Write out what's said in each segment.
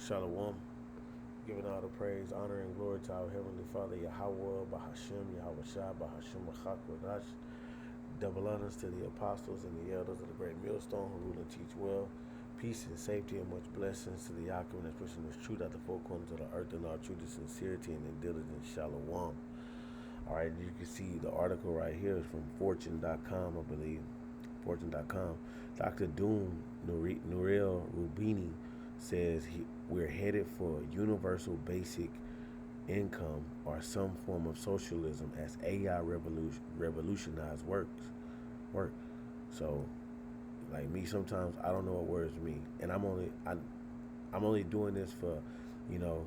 Shalom. Giving all the praise, honor, and glory to our Heavenly Father, Yahweh, Bahashem, Yahweh Shai, Bahashem, Wachakwadash. Double honors to the apostles and the elders of the great millstone who rule and teach well. Peace and safety and much blessings to the Yaakov that's pushing this truth out the four corners of the earth and our truth, sincerity and diligence. Shalom. All right, you can see the article right here is from Fortune.com, I believe. Fortune.com. Dr. Doom Nurel Rubini says we're headed for universal basic income or some form of socialism as AI revolutionize work. So, like me, sometimes I don't know what words mean, and I'm only doing this for, you know,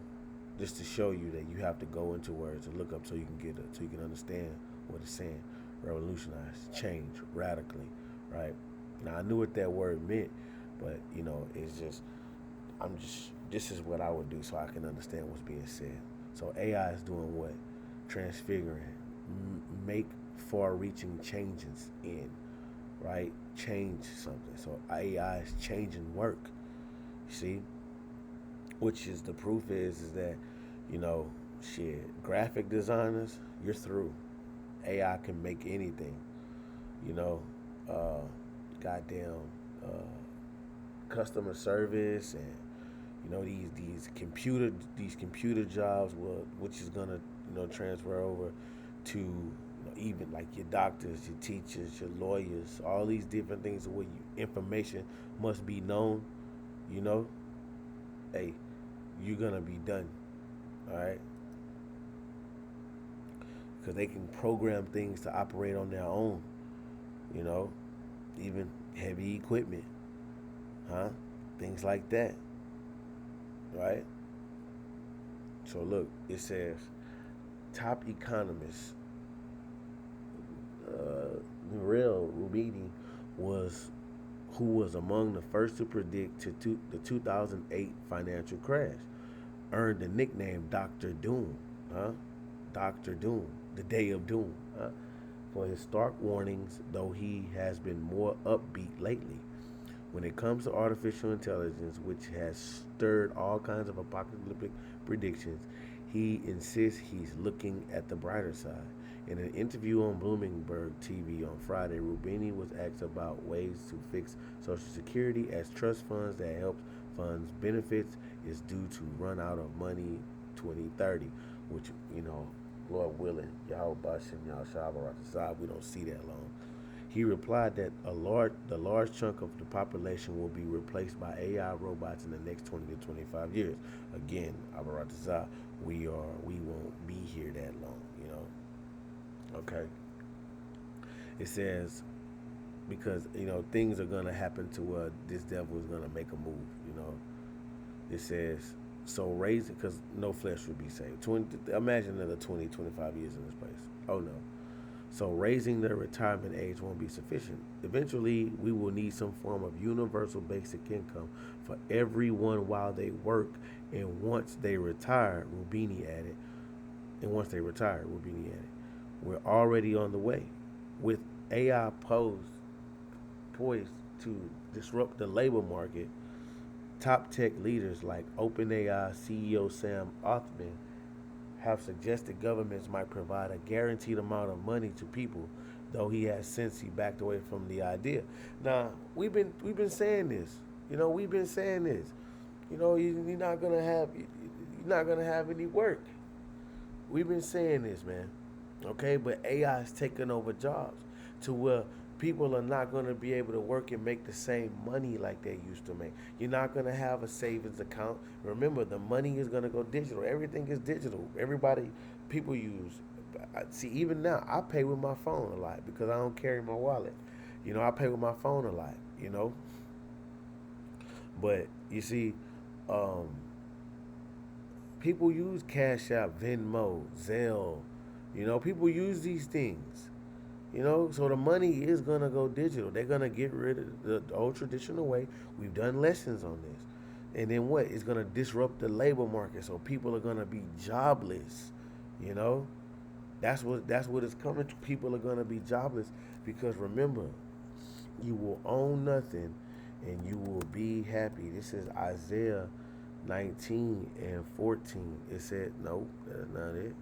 just to show you that you have to go into words and look up so you can get it, so you can understand what it's saying. Revolutionize, change, radically, right? Now I knew what that word meant, but it's just this is what I would do so I can understand what's being said. So AI is doing what? Transfiguring, make far-reaching changes in, right? Change something. So AI is changing work. You see, which is the proof is that, graphic designers, you're through. AI can make anything. You know, uh, goddamn customer service and these computer jobs which is gonna transfer over to even like your doctors, your teachers, your lawyers, all these different things where information must be known. You know, hey, you're gonna be done. All right, because they can program things to operate on their own. You know, even heavy equipment, huh? Things like that, right? So look, it says top economist Muriel Rubini was who was among the first to predict the 2008 financial crash, earned the nickname Dr. Doom, huh? Dr. Doom, the day of doom, huh? For his stark warnings, though he has been more upbeat lately. When it comes to artificial intelligence, which has stirred all kinds of apocalyptic predictions, he insists he's looking at the brighter side. In an interview on Bloomberg TV on Friday, Rubini was asked about ways to fix Social Security as trust funds that help funds benefits is due to run out of money 2030, which, Lord willing, Yahweh Bashim, Yahweh Shabbat, we don't see that long. He replied that the large chunk of the population will be replaced by AI robots in the next 20 to 25 years. Again, Abaratazah, we won't be here that long. Okay. It says because things are gonna happen to where this devil is gonna make a move. It says so raising because no flesh would be saved. Imagine another 20, 25 years in this place. Oh no. So raising the retirement age won't be sufficient. Eventually, we will need some form of universal basic income for everyone while they work. And once they retire, Rubini added, we're already on the way. With AI poised to disrupt the labor market, top tech leaders like OpenAI CEO Sam Altman have suggested governments might provide a guaranteed amount of money to people, though he has since he backed away from the idea. Now we've been saying this. We've been saying this. You're not gonna have any work. We've been saying this, man. Okay, but AI is taking over jobs to where people are not going to be able to work and make the same money like they used to make. You're not going to have a savings account. Remember, the money is going to go digital. Everything is digital. People use. See, even now, I pay with my phone a lot because I don't carry my wallet. I pay with my phone a lot. But you see, um, people use Cash App, Venmo, Zelle. People use these things. So the money is gonna go digital. They're gonna get rid of the old traditional way. We've done lessons on this, and then what? It's gonna disrupt the labor market. So people are gonna be jobless. You know, that's what it's coming to. People are gonna be jobless because remember, you will own nothing, and you will be happy. This is Isaiah 19 and 14. It said, nope, that's not it.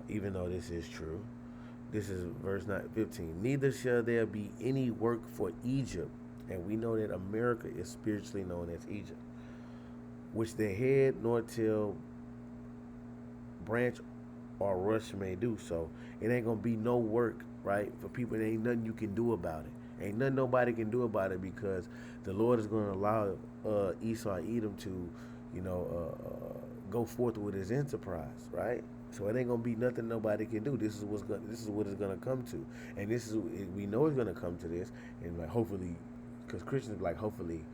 Even though this is true. This is verse 15. Neither shall there be any work for Egypt. And we know that America is spiritually known as Egypt, which the head nor tail, branch or rush may do. So it ain't gonna be no work, right? For people, there ain't nothing you can do about it. Ain't nothing nobody can do about it because the Lord is gonna allow Esau Edom to, go forth with his enterprise, right? So it ain't gonna be nothing nobody can do. This is what it's gonna come to, and we know it's gonna come to this, and like hopefully, because Christians like hopefully,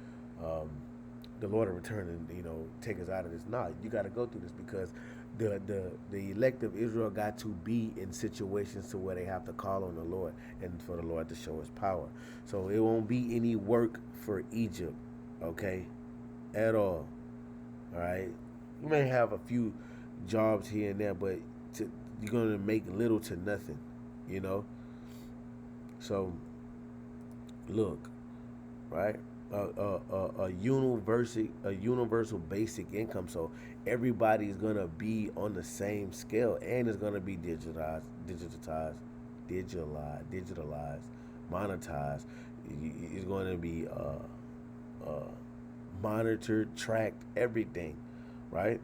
the Lord will return and take us out of this. Nah, you got to go through this because the elect of Israel got to be in situations to where they have to call on the Lord and for the Lord to show His power. So it won't be any work for Egypt, okay, at all. All right, you may have a few jobs here and there, but you're gonna make little to nothing, you know. So look, right? A universal basic income. So everybody's gonna be on the same scale, and it's gonna be digitalized, monetized. It's going to be monitored, tracked, everything, right?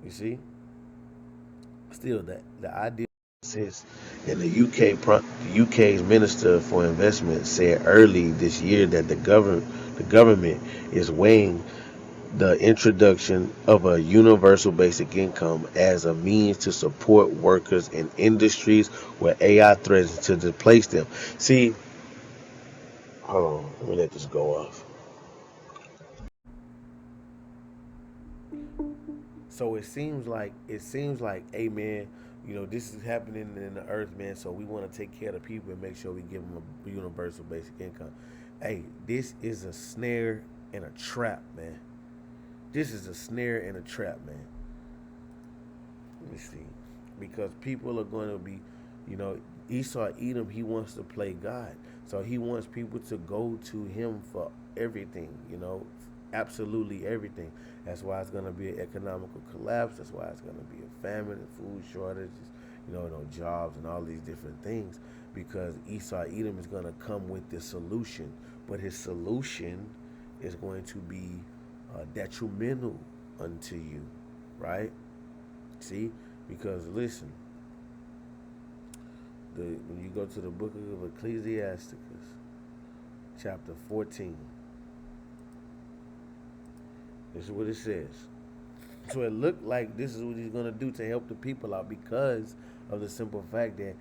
You see, still the idea says in the UK's Minister for Investment said early this year that the government is weighing the introduction of a universal basic income as a means to support workers in industries where AI threatens to displace them. See, hold on, let me let this go off. So it seems like, hey man, this is happening in the earth, man. So we want to take care of the people and make sure we give them a universal basic income. Hey, this is a snare and a trap, man. This is a snare and a trap, man. Let me see, because people are going to be, you know, Esau Edom. He wants to play God, so he wants people to go to him for everything. Absolutely everything. That's why it's going to be an economical collapse. That's why it's going to be a famine and food shortages, no jobs and all these different things. Because Esau Edom is going to come with the solution, but his solution is going to be detrimental unto you, right? See, because listen, when you go to the book of Ecclesiasticus, chapter 14. This is what it says. So it looked like this is what he's going to do to help the people out because of the simple fact that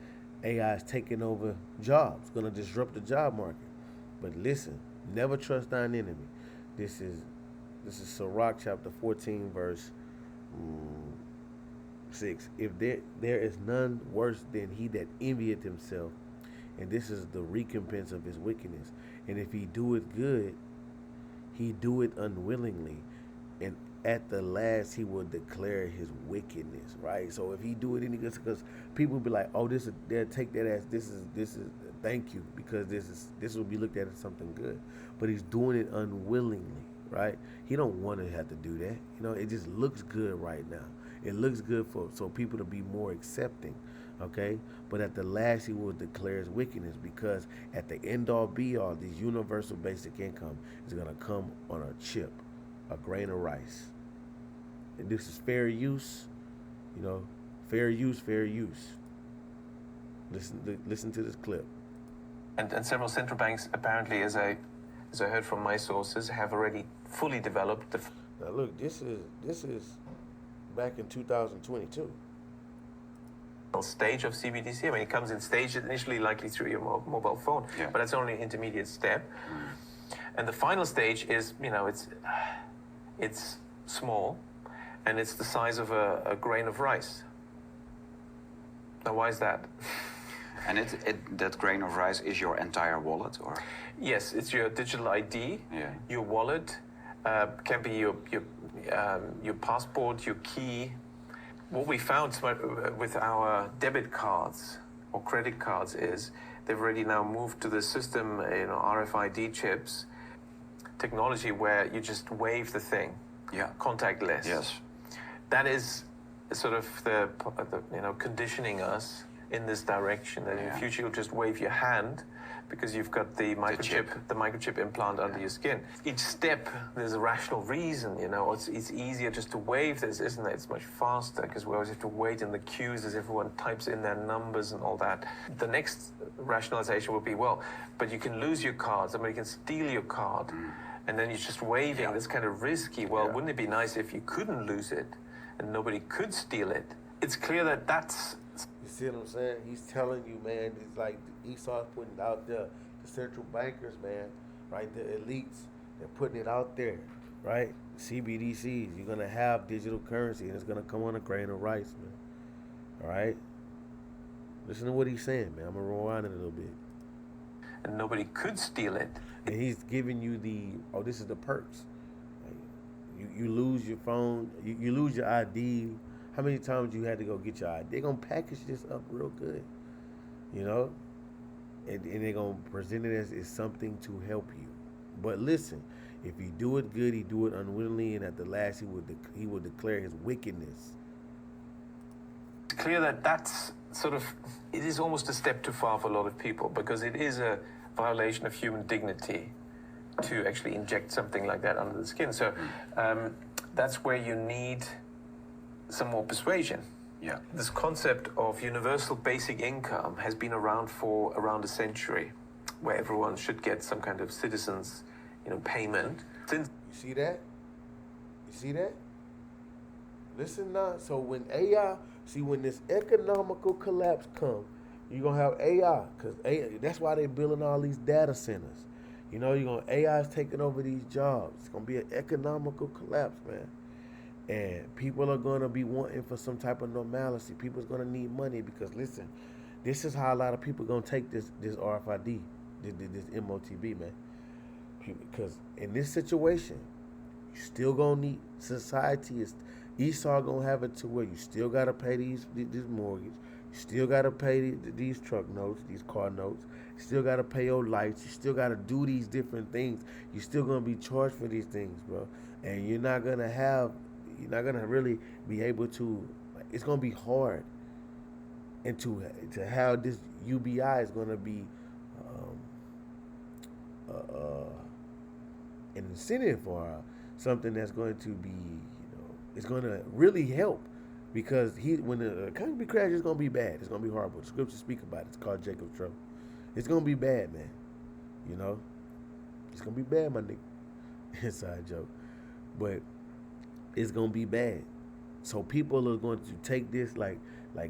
AI is taking over jobs, going to disrupt the job market. But listen, never trust thine enemy. This is Sirach chapter 14, verse 6. If there is none worse than he that envieth himself, and this is the recompense of his wickedness. And if he doeth good, he do it unwillingly, and at the last he will declare his wickedness. Right. So if he do it any good, because people will be like, oh, they'll take that as this is thank you, because this will be looked at as something good, but he's doing it unwillingly. Right. He don't want to have to do that. It just looks good right now. It looks good so people to be more accepting. Okay, but at the last he will declare his wickedness, because at the end all be all, this universal basic income is going to come on a chip, a grain of rice. And this is fair use, fair use. Listen to this clip. And several central banks apparently, as I heard from my sources, have already fully developed the. Now look, this is back in 2022. Stage of CBDC. I mean, it comes in stage initially, likely through your mobile phone, but that's only an intermediate step. And the final stage is, it's small, and it's the size of a grain of rice. Now, why is that? And that grain of rice is your entire wallet, or? Yes, it's your digital ID, your wallet, can be your passport, your key. What we found with our debit cards or credit cards is they've already now moved to the system, RFID chips. technology where you just wave the thing, contactless. Yes. That is sort of the conditioning us in this direction. That in the future you'll just wave your hand because you've got the microchip implant under your skin. Each step there's a rational reason. It's easier just to wave this, isn't it? It's much faster because we always have to wait in the queues as everyone types in their numbers and all that. The next rationalization would be, well, but you can lose your card. Somebody can steal your card, and then you're just waving. That's kind of risky. Well, wouldn't it be nice if you couldn't lose it and nobody could steal it? It's clear that that's... You see what I'm saying? He's telling you, man, it's like Esau's putting out there, the central bankers, man, right? The elites, they're putting it out there, right? CBDCs, you're going to have digital currency, and it's going to come on a grain of rice, man. All right? Listen to what he's saying, man. I'm going to rewind it a little bit. And nobody could steal it. And he's giving you this is the perks. Like, you lose your phone, you lose your ID. How many times you had to go get your ID? They're going to package this up real good, and they're going to present it as something to help you. But listen, if you do it good, he do it unwillingly, and at the last he will declare his wickedness. It's clear that that's it is almost a step too far for a lot of people, because it is a violation of human dignity to actually inject something like that under the skin. So that's where you need some more persuasion. Yeah. This concept of universal basic income has been around for around a century, where everyone should get some kind of citizens, payment. Since You see that? Listen now. So when when this economical collapse comes, you're gonna have AI, because that's why they're building all these data centers. AI is taking over these jobs. It's gonna be an economical collapse, man. And people are going to be wanting for some type of normalcy. People's going to need money because, listen, this is how a lot of people are going to take this RFID, this MOTB, man. Because in this situation, you still going to need, society is, Esau going to have it to where you still got to pay this mortgage. You still got to pay these truck notes, these car notes. You still got to pay your lights. You still got to do these different things. You're still going to be charged for these things, bro. And you're not going to really be able to, it's going to be hard. And to have this UBI is going to be an incentive for something that's going to be, it's going to really help, because when the economy crash, it's going to be bad. It's going to be horrible. The scriptures speak about it. It's called Jacob's trouble. It's going to be bad, man. It's going to be bad, my nigga. Inside joke. But it's gonna be bad. So people are going to take this like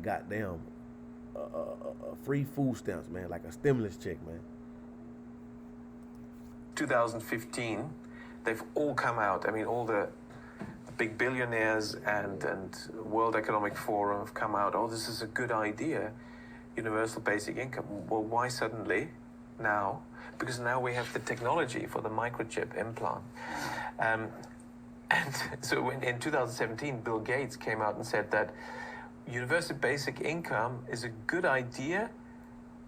goddamn free food stamps, man, like a stimulus check, man. 2015, they've all come out. I mean, all the big billionaires and World Economic Forum have come out. Oh, this is a good idea, universal basic income. Well, why suddenly now? Because now we have the technology for the microchip implant. And so in 2017, Bill Gates came out and said that universal basic income is a good idea,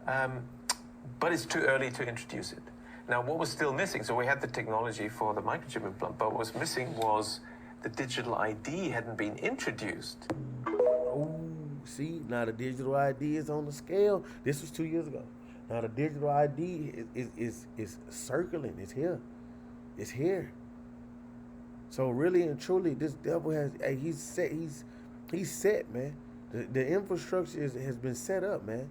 but it's too early to introduce it. Now, what was still missing? So we had the technology for the microchip implant, but what was missing was the digital ID hadn't been introduced. Oh, see, now the digital ID is on the scale. This was 2 years ago. Now the digital ID is circling. It's here. It's here. So really and truly, this devil he's set, man. The infrastructure has been set up, man.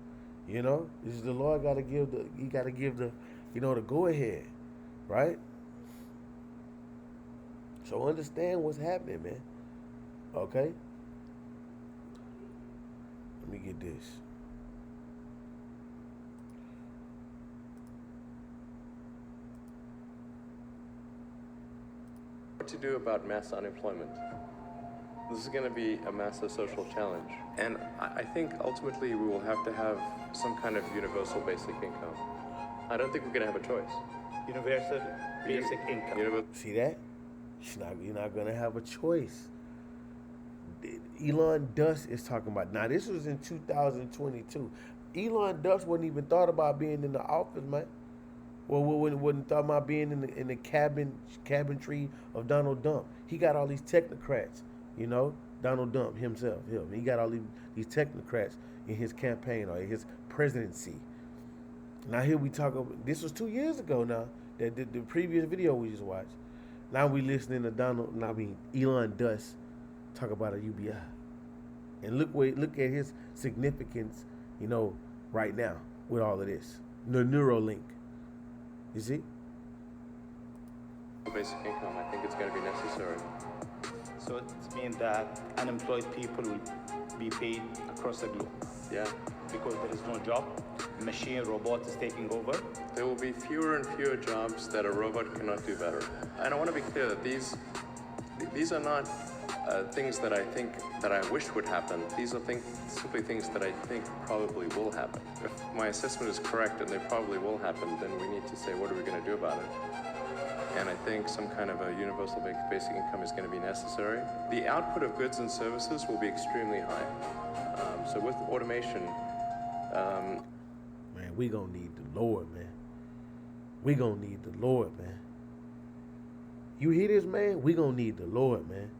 This is the Lord got to give the the go ahead, right? So understand what's happening, man. Okay? Let me get this. What to do about mass unemployment? This is going to be a massive social challenge. And I think ultimately we will have to have some kind of universal basic income. I don't think we're going to have a choice. Universal basic income. See that? You're not going to have a choice. Elon Musk is talking about, now this was in 2022. Elon Musk wasn't even thought about being in the office, man. Well, when talking about being in the cabinetry of Donald Trump, he got all these technocrats. You know, Donald Trump himself, he got all these technocrats in his campaign or in his presidency. Now here we talk about, this was 2 years ago now, that the previous video we just watched. Now we listening to Elon Musk talk about a UBI. And look at his significance, right now with all of this. The Neuralink. You see? Basic income, I think it's going to be necessary. So it means that unemployed people will be paid across the globe. Yeah. Because there is no job, robot is taking over. There will be fewer and fewer jobs that a robot cannot do better. And I want to be clear that these are not things that I wish would happen. These are simply things that I think probably will happen. If my assessment is correct and they probably will happen, then we need to say, what are we going to do about it? And I think some kind of a universal basic income is going to be necessary. The output of goods and services will be extremely high. So with automation, man, we gonna need the Lord, man. We gonna need the Lord, man. You hear this, man? We gonna need the Lord, man.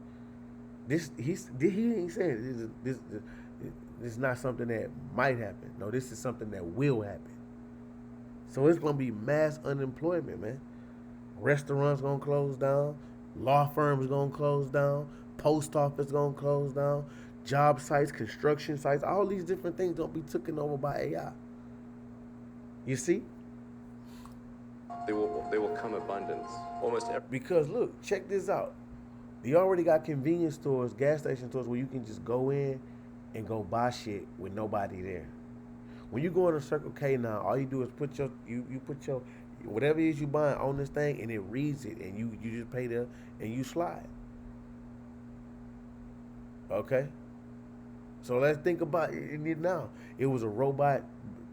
He ain't saying this is not something that might happen. No, this is something that will happen. So it's gonna be mass unemployment, man. Restaurants gonna close down, law firms gonna close down, post office gonna close down, job sites, construction sites, all these different things gonna be taken over by AI. You see? they will come abundance. Because look, check this out. You already got convenience stores, gas station stores where you can just go in and go buy shit with nobody there. When you go into Circle K now, all you do is put your whatever it is you buying on this thing, and it reads it, and you just pay there and you slide. Okay? So let's think about it now. It was a robot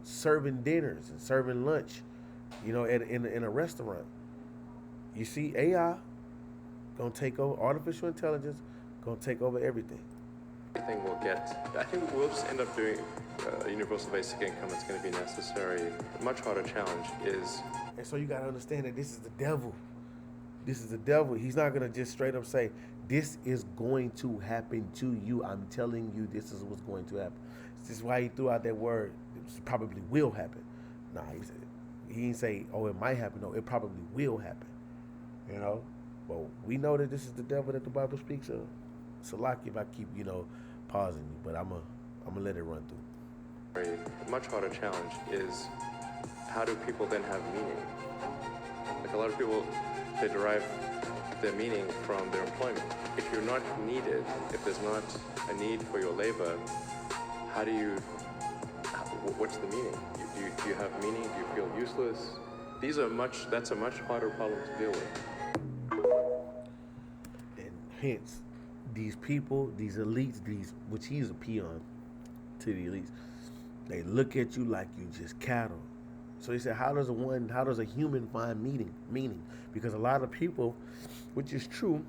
serving dinners and serving lunch, in a restaurant. You see, AI gonna take over, artificial intelligence gonna take over everything. I think we'll just end up doing a universal basic income. That's going to be necessary. A much harder challenge is... And so you got to understand that this is the devil. This is the devil. He's not going to just straight up say, this is going to happen to you. I'm telling you, this is what's going to happen. This is why he threw out that word, it probably will happen. Nah, he didn't say, oh, it might happen. No, it probably will happen. But we know that this is the devil that the Bible speaks of. So lucky if I keep, pausing you, but I'm gonna let it run through. A much harder challenge is, how do people then have meaning? Like a lot of people, they derive their meaning from their employment. If you're not needed, if there's not a need for your labor, what's the meaning? Do you have meaning? Do you feel useless? That's a much harder problem to deal with. And hence, these people, these elites, which he's a peon to the elites, they look at you like you just cattle. So he said, how does a human find meaning? Because a lot of people, which is true,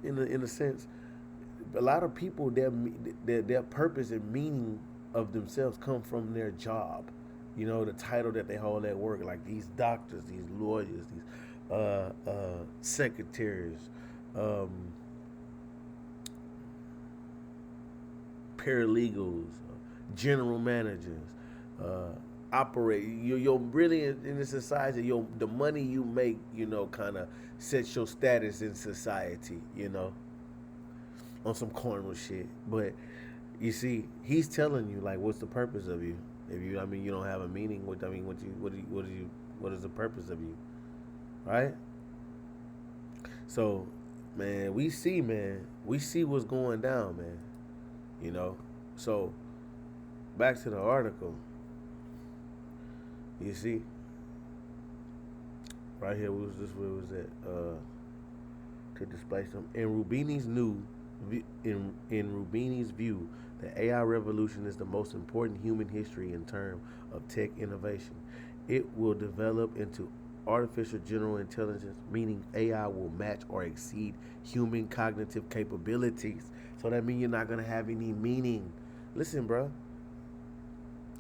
in a sense, a lot of people, their purpose and meaning of themselves come from their job. The title that they hold at work, like these doctors, these lawyers, these secretaries, paralegals, general managers, operate. You're really in the society. The money you make, kind of sets your status in society. On some corner shit. But you see, he's telling you, like, what's the purpose of you? If you don't have a meaning. What is the purpose of you? Right? So, man, we see what's going down, man. So back to the article. You see, right here, where was that? To display some in Rubini's view, the AI revolution is the most important human history in terms of tech innovation. It will develop into artificial general intelligence, meaning AI will match or exceed human cognitive capabilities. So that means you're not gonna have any meaning. Listen, bro.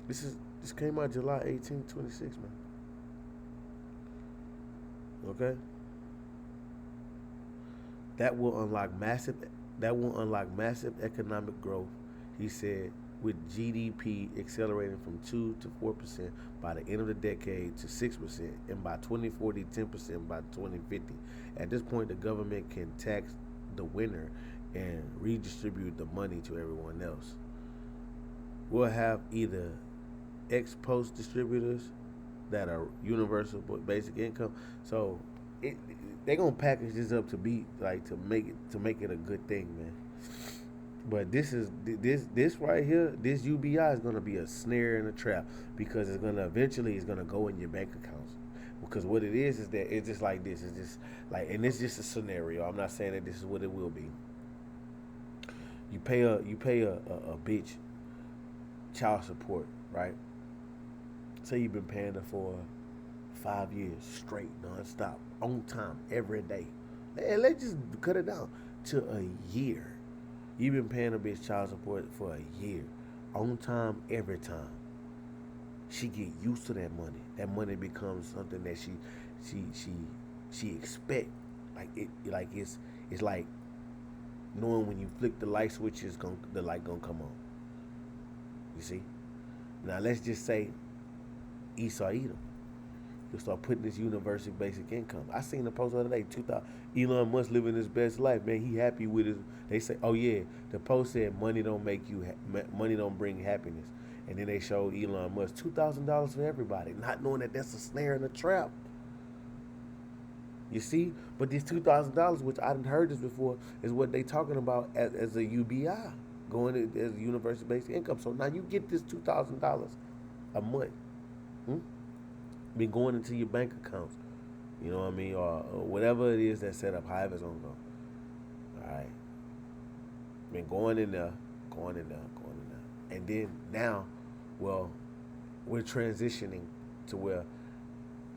This came out July 18, 26, man. Okay, that will unlock massive economic growth. He said, with GDP accelerating from 2 to 4% by the end of the decade to 6%, and by 2040, 10% by 2050. At this point, the government can tax the winner and redistribute the money to everyone else. We'll have either ex post distributors that are universal basic income. So it, they're gonna package this up to be like to make it a good thing, man. But this right here, this UBI is gonna be a snare and a trap because it's gonna go in your bank accounts. Because what it is that it's just like this. It's just like, and it's just a scenario. I'm not saying that this is what it will be. You pay a bitch child support, right? Say you've been paying her for 5 years straight, nonstop, on time, every day. Let's just cut it down to a year. You've been paying a bitch child support for a year, on time, every time. She get used to that money. That money becomes something that she expect. It's like knowing when you flick the light switch, the light gonna come on. You see? Now let's just say Esau Edom. He'll start putting this universal basic income. I seen a post the other day, 2000, Elon Musk living his best life, man. He happy with his. They say, oh yeah, the post said money don't money don't bring happiness, and then they showed Elon Musk $2,000 for everybody, not knowing that that's a snare and a trap. You see, but this $2,000, which I didn't heard this before, is what they talking about as a UBI, going as universal basic income. So now you get this $2,000 a month. Be going into your bank accounts, you know what I mean, or whatever it is that's set up, however it's gonna go. All right, been going in there, and then now, well, we're transitioning to where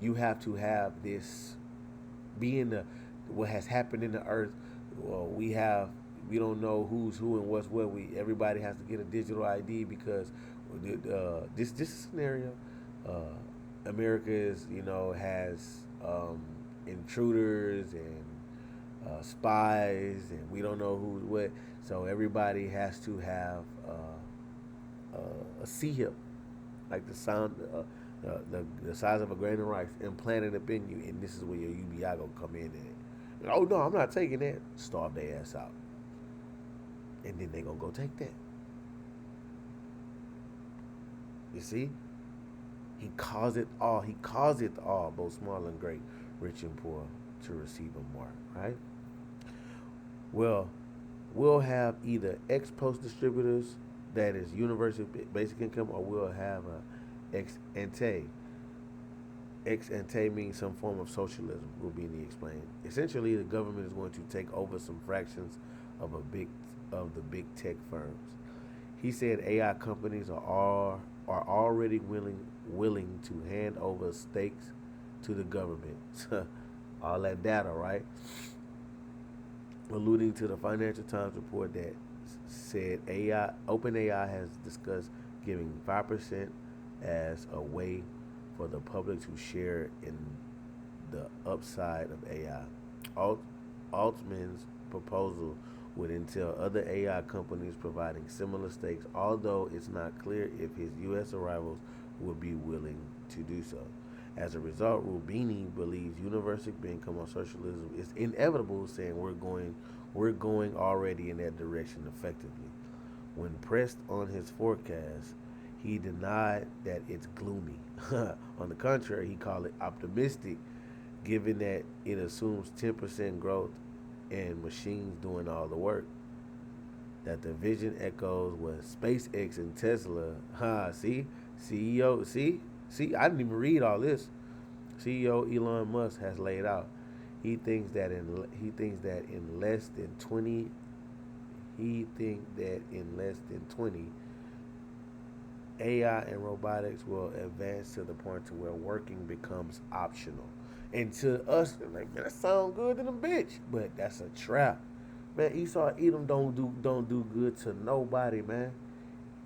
you have to have this, being the what has happened in the earth. Well, we don't know who's who and what's what. Everybody has to get a digital ID because this scenario. America has intruders and spies, and we don't know who's what. So everybody has to have a C hip, like the size of a grain of rice, implanted up in you, and this is where your UBI gonna come in. And oh no, I'm not taking that. Starve their ass out, and then they gonna go take that. You see? He caused it all. He caused it all, both small and great, rich and poor, to receive a mark, right? Well, we'll have either ex post distributors, that is universal basic income, or we'll have a ex ante. Ex ante means some form of socialism, Rubini explained. Essentially, the government is going to take over some fractions of the big tech firms. He said AI companies are already willing to hand over stakes to the government. All that data, right? Alluding to the Financial Times report that said OpenAI has discussed giving 5% as a way for the public to share in the upside of AI. Altman's proposal would entail other AI companies providing similar stakes, although it's not clear if his U.S. rivals would be willing to do so. As a result, Rubini believes universal income on socialism is inevitable, saying we're going already in that direction effectively. When pressed on his forecast, he denied that it's gloomy. On the contrary, he called it optimistic, given that it assumes 10% growth and machines doing all the work. That the vision echoes what SpaceX and Tesla, CEO, I didn't even read all this. CEO Elon Musk has laid out. He thinks that in less than 20 AI and robotics will advance to the point to where working becomes optional. And to us, like, man, that sounds good in a bitch, but that's a trap. Man, Esau Edom don't do good to nobody, man.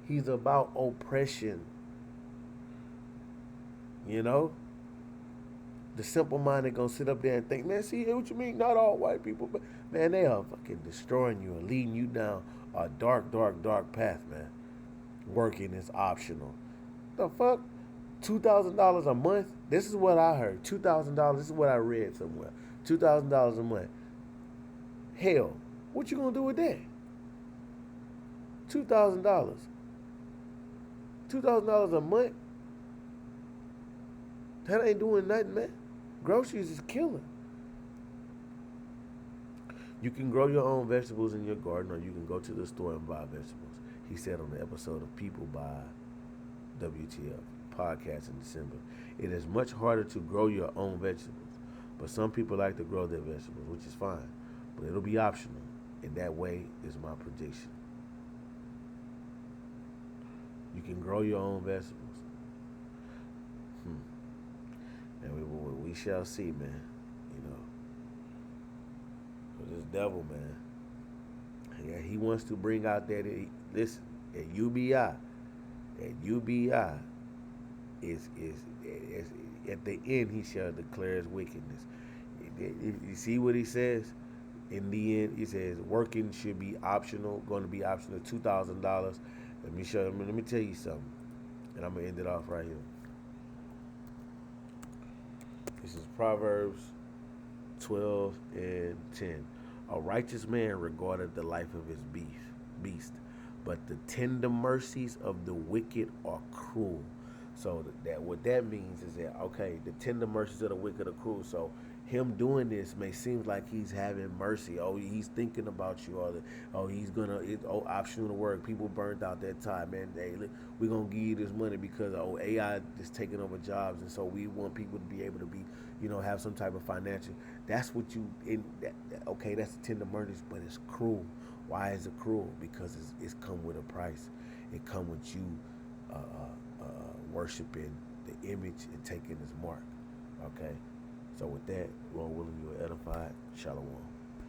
He's about oppression. You know? the simple minded gonna sit up there and think, man, see what you mean? Not all white people, but man, they are fucking destroying you and leading you down a dark, dark, dark path, man. Working is optional. The fuck? $2,000 a month? This is what I heard. $2,000. This is what I read somewhere. $2,000 a month. Hell, what you gonna do with that? $2,000. $2,000 a month? That ain't doing nothing, man. Groceries is killing. You can grow your own vegetables in your garden, or you can go to the store and buy vegetables. He said on the episode of People by WTF podcast in December. It is much harder to grow your own vegetables, but some people like to grow their vegetables, which is fine. But it'll be optional, and that way is my prediction. You can grow your own vegetables. And we shall see, man. You know, for this devil, man. Yeah, he wants to bring out that. Listen, at UBI is at the end he shall declare his wickedness. You see what he says? In the end, he says working should be optional, going to be optional, $2,000. Let me tell you something, and I'm gonna end it off right here. This is Proverbs 12:10. A righteous man regardeth the life of his beast, but the tender mercies of the wicked are cruel. So that what that means is that, okay, the tender mercies of the wicked are cruel. So him doing this may seem like he's having mercy. Oh, he's thinking about you. He's gonna. It's optional to work. People burnt out that time, man. Hey, look, we're gonna give you this money because AI is taking over jobs, and so we want people to be able to be, have some type of financial. That's what you. Okay, that's the tender mercies, but it's cruel. Why is it cruel? Because it's come with a price. It come with you worshiping the image and taking his mark. Okay. So with that, Lord willing, you are edified. Shalom.